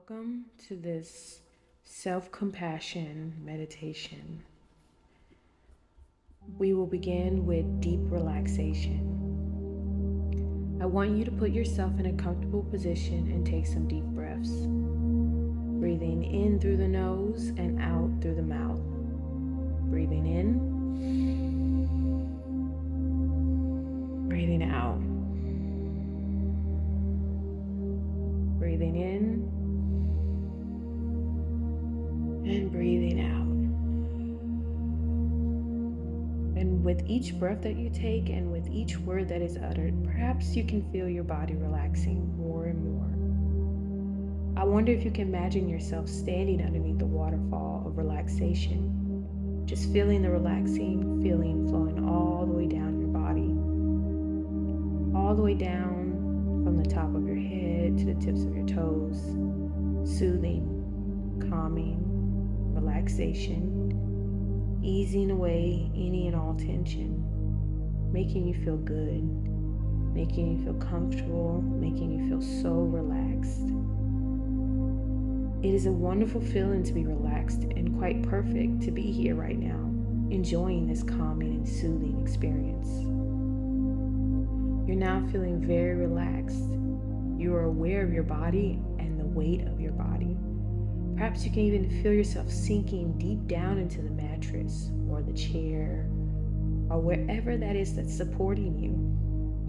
Welcome to this self-compassion meditation. We will begin with deep relaxation. I want you to put yourself in a comfortable position and take some deep breaths. Breathing in through the nose and out through the mouth. Breathing in, breathing out. Breathing in and breathing out. And with each breath that you take and with each word that is uttered, perhaps you can feel your body relaxing more and more. I wonder if you can imagine yourself standing underneath the waterfall of relaxation, just feeling the relaxing feeling flowing all the way down your body, all the way down from the top of your head to the tips of your toes, soothing, calming, relaxation, easing away any and all tension, making you feel good, making you feel comfortable, making you feel so relaxed. It is a wonderful feeling to be relaxed and quite perfect to be here right now, enjoying this calming and soothing experience. You're now feeling very relaxed. You are aware of your body and the weight of your body. Perhaps you can even feel yourself sinking deep down into the mattress or the chair or wherever that is that's supporting you.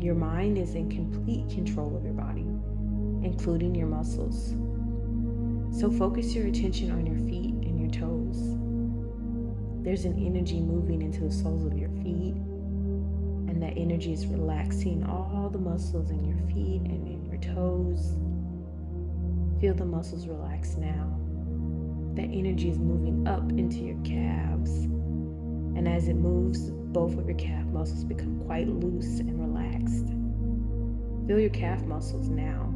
Your mind is in complete control of your body, including your muscles. So focus your attention on your feet and your toes. There's an energy moving into the soles of your feet, and that energy is relaxing all the muscles in your feet and in your toes. Feel the muscles relax now. That energy is moving up into your calves. And as it moves, both of your calf muscles become quite loose and relaxed. Feel your calf muscles now.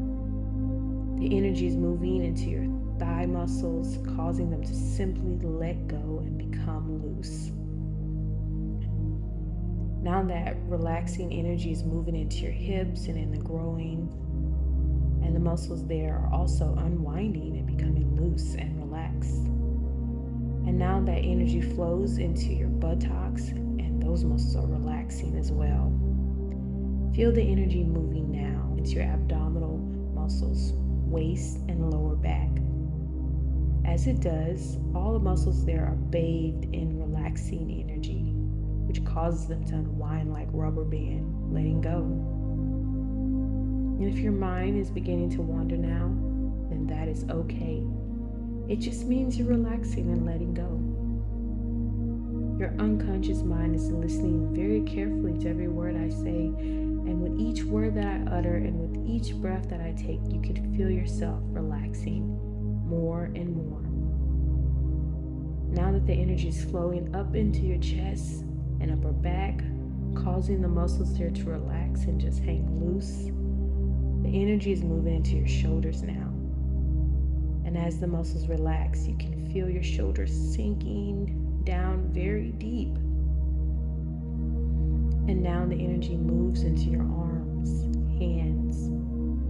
The energy is moving into your thigh muscles, causing them to simply let go and become loose. Now that relaxing energy is moving into your hips and in the groin, and the muscles there are also unwinding and becoming loose and relaxed. And now that energy flows into your buttocks, and those muscles are relaxing as well. Feel the energy moving now into your abdominal muscles, waist and lower back. As it does, all the muscles there are bathed in relaxing energy, which causes them to unwind like rubber band, letting go. And if your mind is beginning to wander now, then that is okay. It just means you're relaxing and letting go. Your unconscious mind is listening very carefully to every word I say, and with each word that I utter and with each breath that I take, you can feel yourself relaxing more and more. Now that the energy is flowing up into your chest and upper back, causing the muscles there to relax and just hang loose, the energy is moving into your shoulders now. And as the muscles relax, you can feel your shoulders sinking down very deep. And now the energy moves into your arms, hands,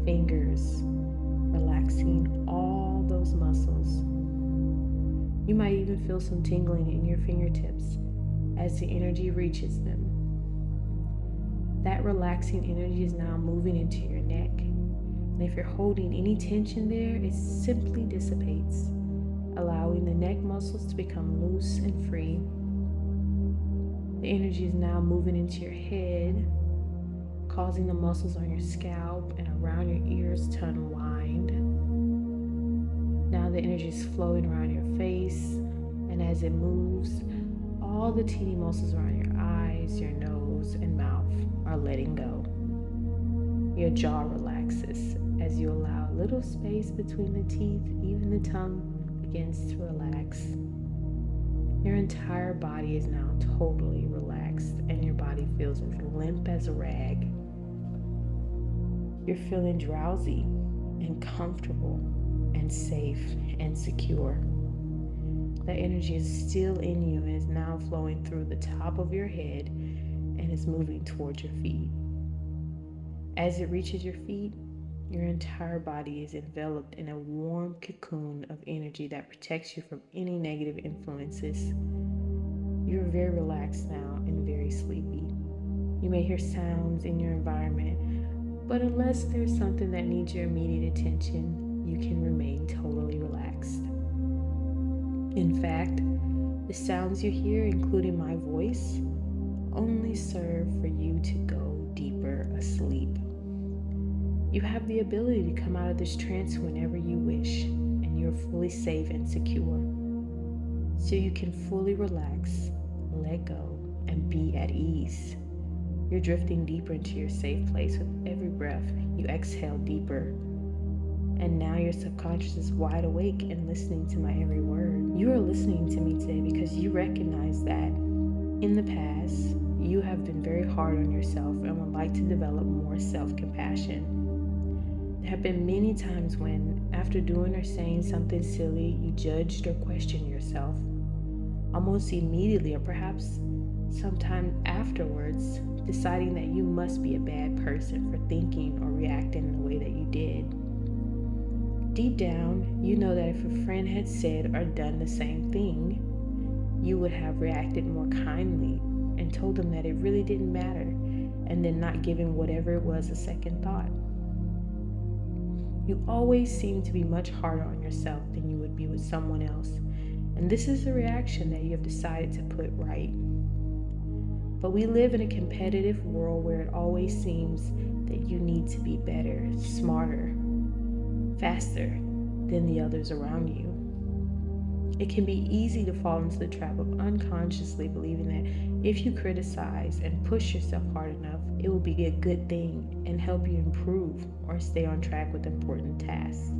fingers, relaxing all those muscles. You might even feel some tingling in your fingertips as the energy reaches them. That relaxing energy is now moving into your neck. And if you're holding any tension there, it simply dissipates, allowing the neck muscles to become loose and free. The energy is now moving into your head, causing the muscles on your scalp and around your ears to unwind. Now the energy is flowing around your face, and as it moves, all the teeny muscles around your eyes, your nose, and mouth are letting go. Your jaw relaxes as you allow a little space between the teeth. Even the tongue begins to relax. Your entire body is now totally relaxed, and your body feels as limp as a rag. You're feeling drowsy and comfortable and safe and secure. The energy is still in you and is now flowing through the top of your head and is moving towards your feet. As it reaches your feet, Your entire body is enveloped in a warm cocoon of energy that protects you from any negative influences. You're very relaxed now and very sleepy. You may hear sounds in your environment, but unless there's something that needs your immediate attention, you can remain totally relaxed. In fact, the sounds you hear, including my voice, only serve for you to go deeper asleep. You have the ability to come out of this trance whenever you wish, and you're fully safe and secure. So you can fully relax, let go, and be at ease. You're drifting deeper into your safe place with every breath. You exhale deeper. And now your subconscious is wide awake and listening to my every word. You are listening to me today because you recognize that in the past, you have been very hard on yourself and would like to develop more self-compassion. There have been many times when, after doing or saying something silly, you judged or questioned yourself. Almost immediately, or perhaps sometime afterwards, deciding that you must be a bad person for thinking or reacting in the way that you did. Deep down, you know that if a friend had said or done the same thing, you would have reacted more kindly and told them that it really didn't matter, and then not giving whatever it was a second thought. You always seem to be much harder on yourself than you would be with someone else, and this is the reaction that you have decided to put right. But we live in a competitive world where it always seems that you need to be better, smarter, faster than the others around you. It can be easy to fall into the trap of unconsciously believing that if you criticize and push yourself hard enough, it will be a good thing and help you improve or stay on track with important tasks.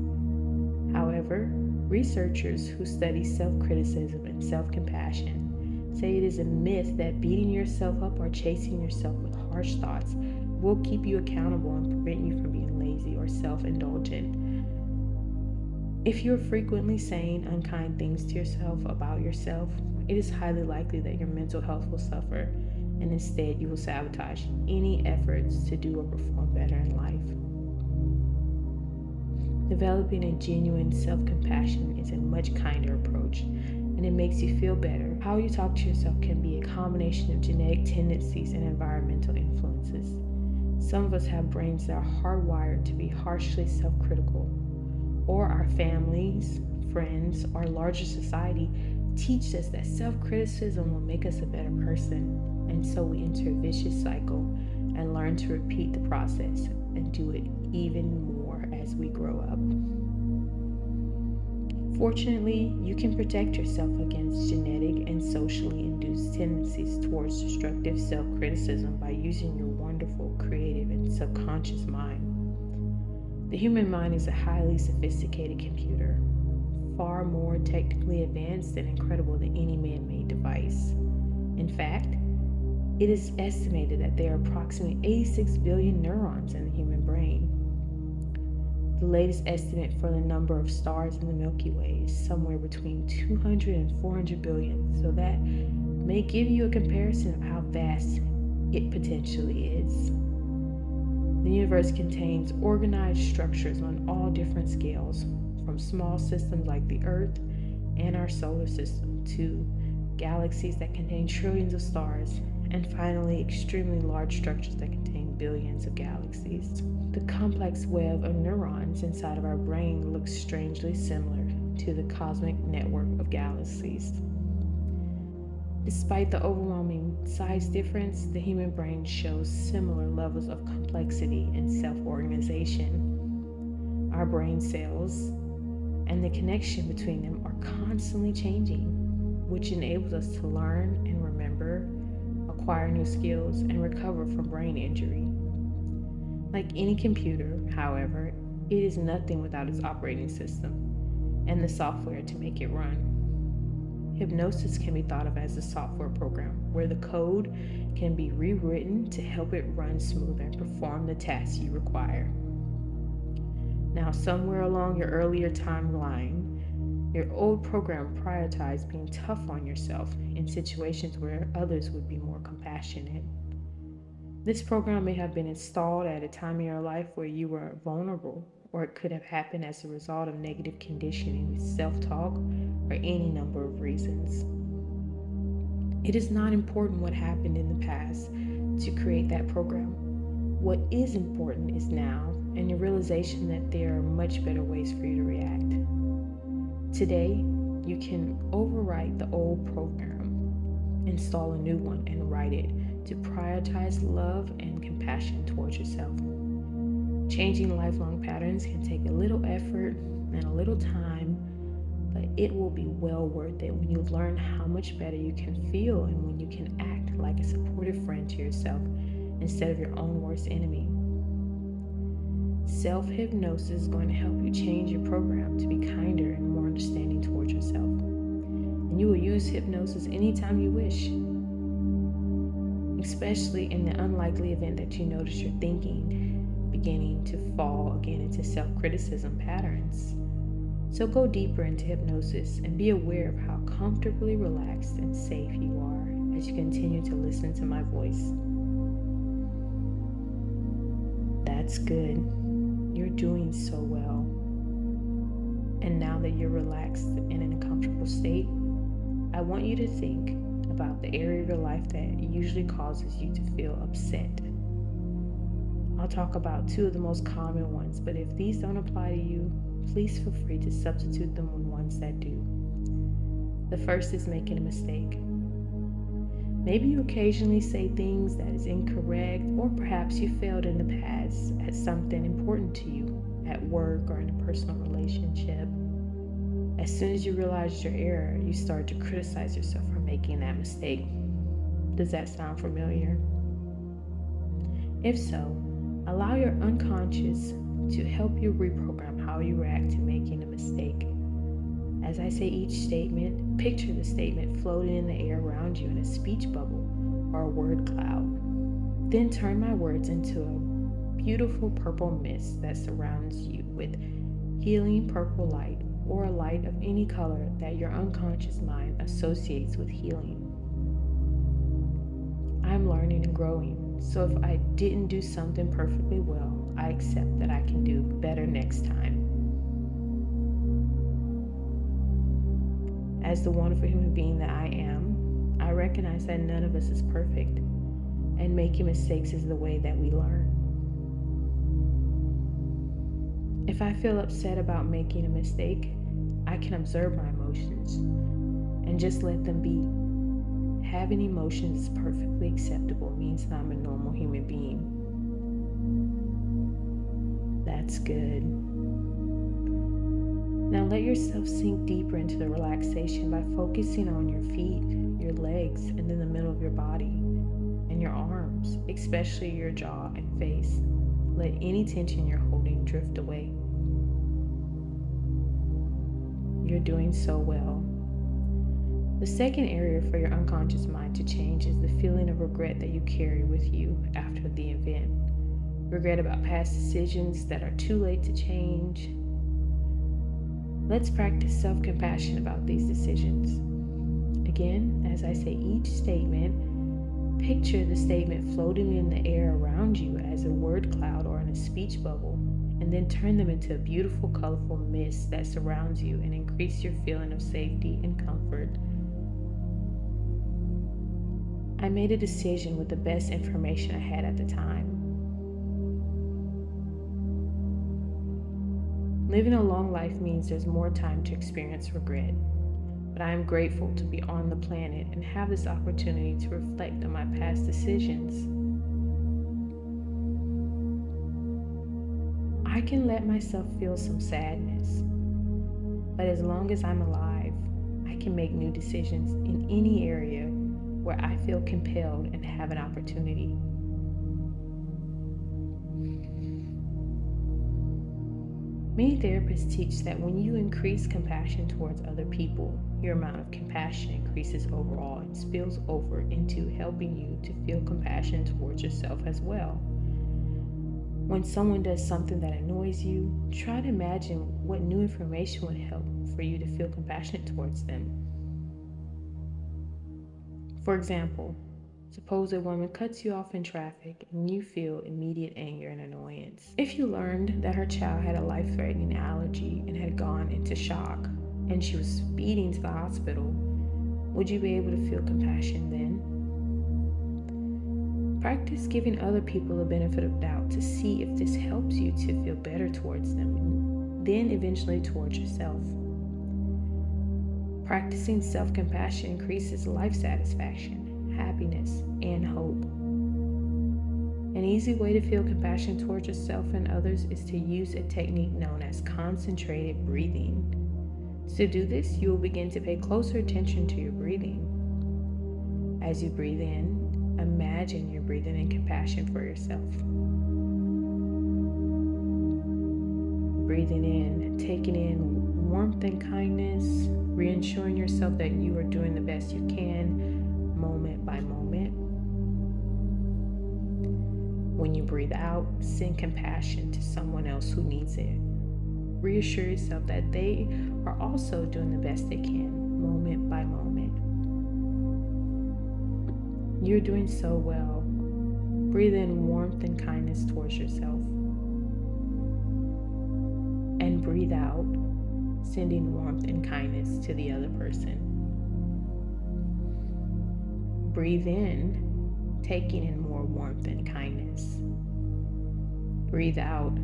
However, researchers who study self-criticism and self-compassion say it is a myth that beating yourself up or chasing yourself with harsh thoughts will keep you accountable and prevent you from being lazy or self-indulgent. If you're frequently saying unkind things to yourself about yourself, it is highly likely that your mental health will suffer, and instead you will sabotage any efforts to do or perform better in life. Developing a genuine self-compassion is a much kinder approach, and it makes you feel better. How you talk to yourself can be a combination of genetic tendencies and environmental influences. Some of us have brains that are hardwired to be harshly self-critical, or our families, friends, or larger society teach us that self-criticism will make us a better person, and so we enter a vicious cycle and learn to repeat the process and do it even more as we grow up. Fortunately, you can protect yourself against genetic and socially induced tendencies towards destructive self-criticism by using your wonderful, creative, and subconscious mind. The human mind is a highly sophisticated computer, far more technically advanced and incredible than any man-made device. In fact, it is estimated that there are approximately 86 billion neurons in the human brain. The latest estimate for the number of stars in the Milky Way is somewhere between 200 and 400 billion, so that may give you a comparison of how vast it potentially is. The universe contains organized structures on all different scales, from small systems like the Earth and our solar system to galaxies that contain trillions of stars, and finally extremely large structures that contain billions of galaxies. The complex web of neurons inside of our brain looks strangely similar to the cosmic network of galaxies. Despite the overwhelming size difference, the human brain shows similar levels of complexity and self-organization. Our brain cells and the connection between them are constantly changing, which enables us to learn and remember, acquire new skills, and recover from brain injury. Like any computer, however, it is nothing without its operating system and the software to make it run. Hypnosis can be thought of as a software program where the code can be rewritten to help it run smoother and perform the tasks you require. Now, somewhere along your earlier timeline, your old program prioritized being tough on yourself in situations where others would be more compassionate. This program may have been installed at a time in your life where you were vulnerable, or it could have happened as a result of negative conditioning, self talk, or any number of reasons. It is not important what happened in the past to create that program. What is important is now and your realization that there are much better ways for you to react. Today, you can overwrite the old program, install a new one, and write it to prioritize love and compassion towards yourself. Changing lifelong patterns can take a little effort and a little time, but it will be well worth it when you learn how much better you can feel and when you can act like a supportive friend to yourself instead of your own worst enemy. Self-hypnosis is going to help you change your program to be kinder and more understanding towards yourself. And you will use hypnosis anytime you wish, especially in the unlikely event that you notice your thinking beginning to fall again into self-criticism patterns. So go deeper into hypnosis and be aware of how comfortably relaxed and safe you are as you continue to listen to my voice. That's good. You're doing so well. And now that you're relaxed and in a comfortable state, I want you to think about the area of your life that usually causes you to feel upset. I'll talk about two of the most common ones, but if these don't apply to you, please feel free to substitute them with ones that do. The first is making a mistake. Maybe you occasionally say things that is incorrect, or perhaps you failed in the past at something important to you, at work or in a personal relationship. As soon as you realize your error, you start to criticize yourself for making that mistake. Does that sound familiar? If so, allow your unconscious to help you reprogram how you react to making a mistake. As I say each statement, picture the statement floating in the air around you in a speech bubble or a word cloud. Then turn my words into a beautiful purple mist that surrounds you with healing purple light, or a light of any color that your unconscious mind associates with healing. I'm learning and growing, so if I didn't do something perfectly well, I accept that I can do better next time. As the wonderful human being that I am, I recognize that none of us is perfect, and making mistakes is the way that we learn. If I feel upset about making a mistake, I can observe my emotions and just let them be. Having emotions is perfectly acceptable, means that I'm a normal human being. That's good. Now let yourself sink deeper into the relaxation by focusing on your feet, your legs, and then the middle of your body and your arms, especially your jaw and face. Let any tension you're holding drift away. You're doing so well. The second area for your unconscious mind to change is the feeling of regret that you carry with you after the event. Regret about past decisions that are too late to change. Let's practice self-compassion about these decisions. Again, as I say each statement, picture the statement floating in the air around you as a word cloud or in a speech bubble, and then turn them into a beautiful, colorful mist that surrounds you and increase your feeling of safety and comfort. I made a decision with the best information I had at the time. Living a long life means there's more time to experience regret, but I am grateful to be on the planet and have this opportunity to reflect on my past decisions. I can let myself feel some sadness, but as long as I'm alive, I can make new decisions in any area where I feel compelled and have an opportunity. Many therapists teach that when you increase compassion towards other people, your amount of compassion increases overall and spills over into helping you to feel compassion towards yourself as well. When someone does something that annoys you, try to imagine what new information would help for you to feel compassionate towards them. For example, Suppose a woman cuts you off in traffic and you feel immediate anger and annoyance. If you learned that her child had a life-threatening allergy and had gone into shock and she was speeding to the hospital, would you be able to feel compassion then? Practice giving other people the benefit of doubt to see if this helps you to feel better towards them and then eventually towards yourself. Practicing self-compassion increases life satisfaction, happiness, and hope. An easy way to feel compassion towards yourself and others is to use a technique known as concentrated breathing. To do this, you will begin to pay closer attention to your breathing. As you breathe in, imagine you're breathing in compassion for yourself. Breathing in, taking in warmth and kindness, reassuring yourself that you are doing the best you can, moment by moment. When you breathe out, send compassion to someone else who needs it. Reassure yourself that they are also doing the best they can, moment by moment. You're doing so well. Breathe in warmth and kindness towards yourself. And breathe out, sending warmth and kindness to the other person. Breathe in, taking in more warmth and kindness. Breathe out,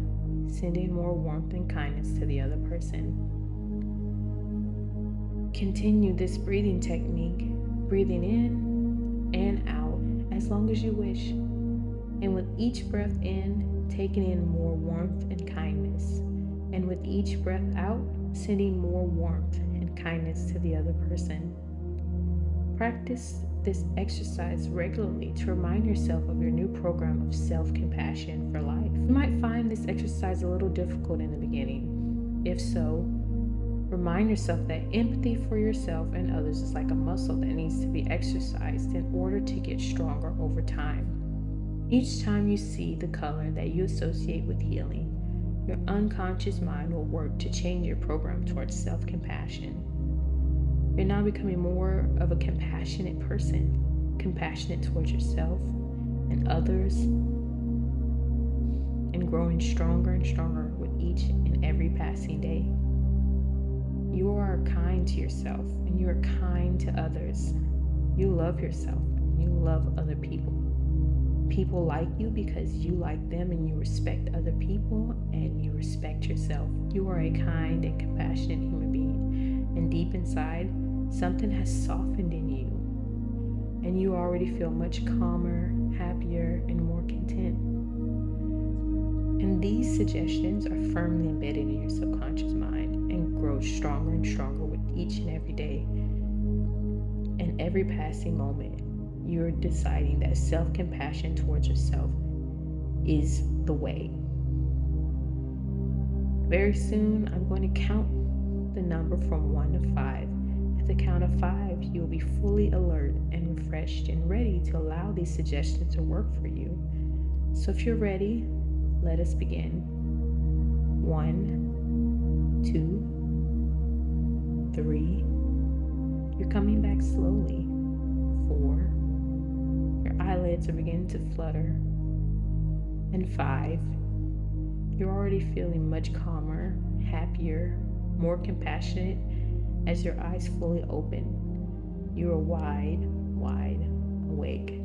sending more warmth and kindness to the other person. Continue this breathing technique, breathing in and out as long as you wish. And with each breath in, taking in more warmth and kindness. And with each breath out, sending more warmth and kindness to the other person. Practice this exercise regularly to remind yourself of your new program of self-compassion for life. You might find this exercise a little difficult in the beginning. If so, remind yourself that empathy for yourself and others is like a muscle that needs to be exercised in order to get stronger over time. Each time you see the color that you associate with healing, your unconscious mind will work to change your program towards self-compassion. You're now becoming more of a compassionate person, compassionate towards yourself and others, and growing stronger and stronger with each and every passing day. You are kind to yourself and you are kind to others. You love yourself and you love other people. People like you because you like them, and you respect other people and you respect yourself. You are a kind and compassionate human being, and deep inside, something has softened in you, and you already feel much calmer, happier, and more content. And these suggestions are firmly embedded in your subconscious mind and grow stronger and stronger with each and every day. And every passing moment, you're deciding that self-compassion towards yourself is the way. Very soon, I'm going to count the number from 1 to 5. At the count of 5, you'll be fully alert and refreshed and ready to allow these suggestions to work for you. So if you're ready, let us begin. 1, 2, 3. You're coming back slowly. 4. Your eyelids are beginning to flutter. And 5. You're already feeling much calmer, happier, more compassionate as your eyes fully open. You are wide awake.